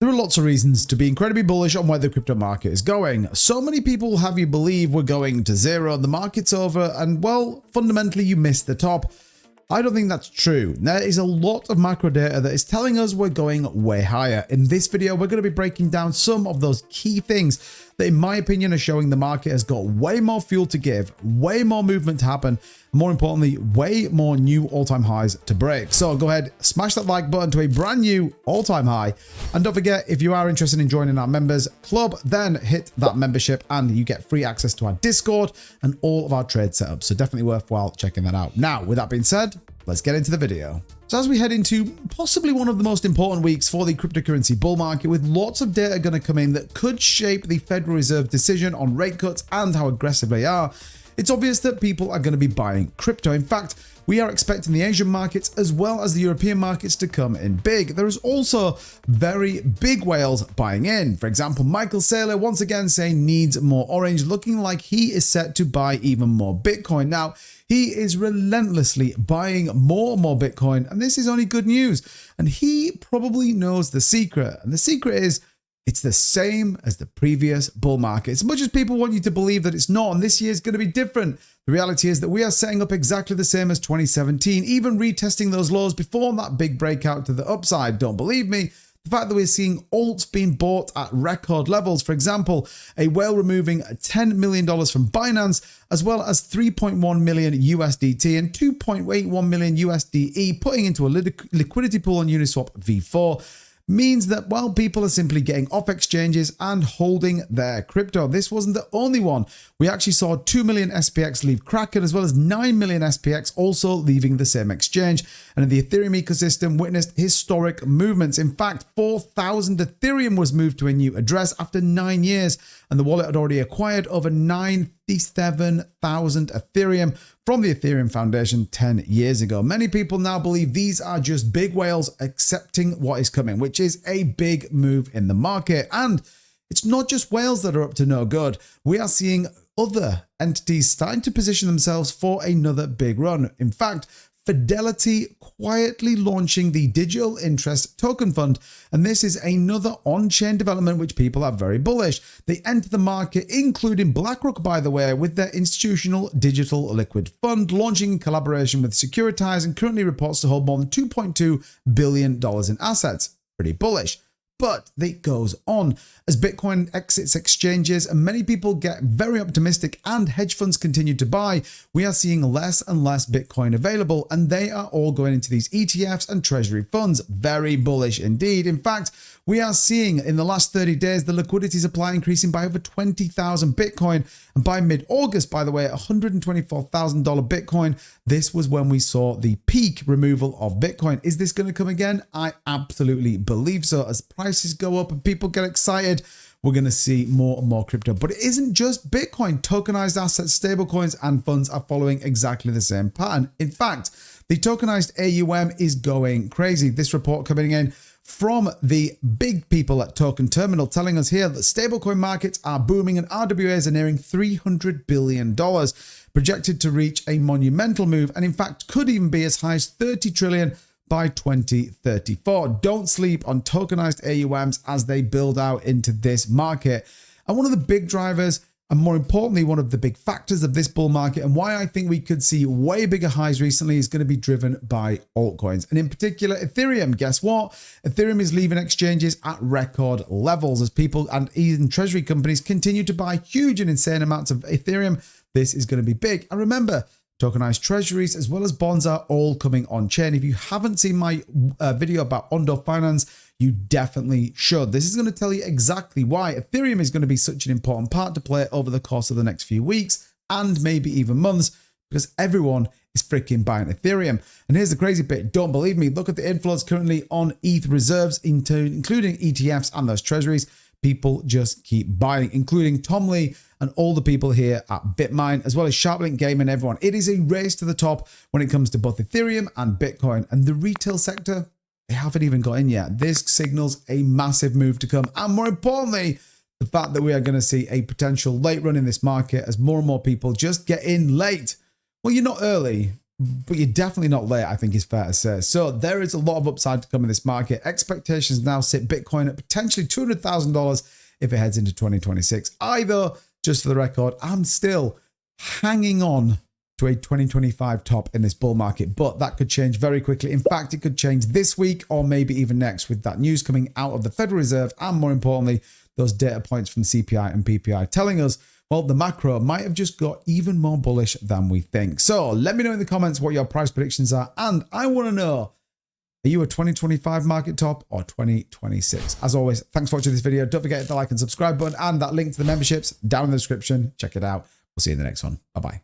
There are lots of reasons to be incredibly bullish on where the crypto market is going. So many people have you believe we're going to zero, the market's over, and well, fundamentally you missed the top. I don't think that's true. There is a lot of macro data that is telling us we're going way higher. In this video, we're going to be breaking down some of those key things that, in my opinion, are showing the market has got way more fuel to give, way more movement to happen, more importantly, way more new all-time highs to break. So go ahead, smash that like button to a brand new all-time high. And don't forget, if you are interested in joining our members club, then hit that membership and you get free access to our Discord and all of our trade setups. So definitely worthwhile checking that out. Now, with that being said, let's get into the video. So as we head into possibly one of the most important weeks for the cryptocurrency bull market, with lots of data going to come in that could shape the Federal Reserve decision on rate cuts and how aggressive they are, it's obvious that people are going to be buying crypto. In fact, we are expecting the Asian markets as well as the European markets to come in big. There is also very big whales buying in. For example, Michael Saylor once again saying needs more orange, looking like he is set to buy even more Bitcoin. Now, he is relentlessly buying more and more Bitcoin, and this is only good news. And he probably knows the secret. And the secret is it's the same as the previous bull market. As much as people want you to believe that it's not, and this year is going to be different, the reality is that we are setting up exactly the same as 2017, even retesting those lows before that big breakout to the upside. Don't believe me? The fact that we're seeing alts being bought at record levels, for example, a whale removing $10 million from Binance, as well as 3.1 million USDT and 2.81 million USDE putting into a liquidity pool on Uniswap V4, means that while people are simply getting off exchanges and holding their crypto. This wasn't the only one. We actually saw 2 million SPX leave Kraken, as well as 9 million SPX also leaving the same exchange. And in the Ethereum ecosystem witnessed historic movements. In fact, 4,000 Ethereum was moved to a new address after 9 years, and the wallet had already acquired over 97,000 Ethereum from the Ethereum Foundation 10 years ago. Many people now believe these are just big whales accepting what is coming, which is a big move in the market. And it's not just whales that are up to no good. We are seeing other entities starting to position themselves for another big run. In fact, Fidelity quietly launching the digital interest token fund, and this is another on-chain development which people are very bullish. They enter the market, including BlackRock, by the way, with their institutional digital liquid fund, launching in collaboration with Securitize, and currently reports to hold more than $2.2 billion in assets. Pretty bullish. But it goes on. As Bitcoin exits exchanges and many people get very optimistic and hedge funds continue to buy, we are seeing less and less Bitcoin available, and they are all going into these ETFs and treasury funds. Very bullish indeed. In fact, we are seeing in the last 30 days the liquidity supply increasing by over 20,000 Bitcoin. And by mid-August, by the way, $124,000 Bitcoin, this was when we saw the peak removal of Bitcoin. Is this going to come again? I absolutely believe so. As prices go up and people get excited, we're going to see more and more crypto. But it isn't just Bitcoin. Tokenized assets, stablecoins, and funds are following exactly the same pattern. In fact, the tokenized AUM is going crazy. This report coming in from the big people at Token Terminal telling us here that stablecoin markets are booming and RWAs are nearing $300 billion, projected to reach a monumental move, and in fact could even be as high as 30 trillion by 2034. Don't sleep on tokenized AUMs as they build out into this market. And one of the big drivers, and more importantly, one of the big factors of this bull market and why I think we could see way bigger highs recently, is going to be driven by altcoins. And in particular, Ethereum. Guess what? Ethereum is leaving exchanges at record levels as people and even treasury companies continue to buy huge and insane amounts of Ethereum. This is going to be big. And remember, tokenized treasuries as well as bonds are all coming on chain. If you haven't seen my video about Ondo Finance, you definitely should. This is going to tell you exactly why Ethereum is going to be such an important part to play over the course of the next few weeks and maybe even months, because everyone is freaking buying Ethereum. And here's the crazy bit. Don't believe me. Look at the inflows currently on ETH reserves, including ETFs and those treasuries. People just keep buying, including Tom Lee and all the people here at BitMine, as well as Sharplink Game and everyone. It is a race to the top when it comes to both Ethereum and Bitcoin. And the retail sector, they haven't even got in yet. This signals a massive move to come. And more importantly, the fact that we are going to see a potential late run in this market as more and more people just get in late. Well, you're not early, but you're definitely not late, I think is fair to say. So there is a lot of upside to come in this market. Expectations now sit Bitcoin at potentially $200,000 if it heads into 2026. Either, just for the record, I'm still hanging on to a 2025 top in this bull market, but that could change very quickly. In fact, it could change this week or maybe even next with that news coming out of the Federal Reserve and, more importantly, those data points from CPI and PPI telling us, well, the macro might have just got even more bullish than we think. So let me know in the comments what your price predictions are. And I want to know, are you a 2025 market top or 2026? As always, thanks for watching this video. Don't forget to hit the like and subscribe button and that link to the memberships down in the description. Check it out. We'll see you in the next one. Bye-bye.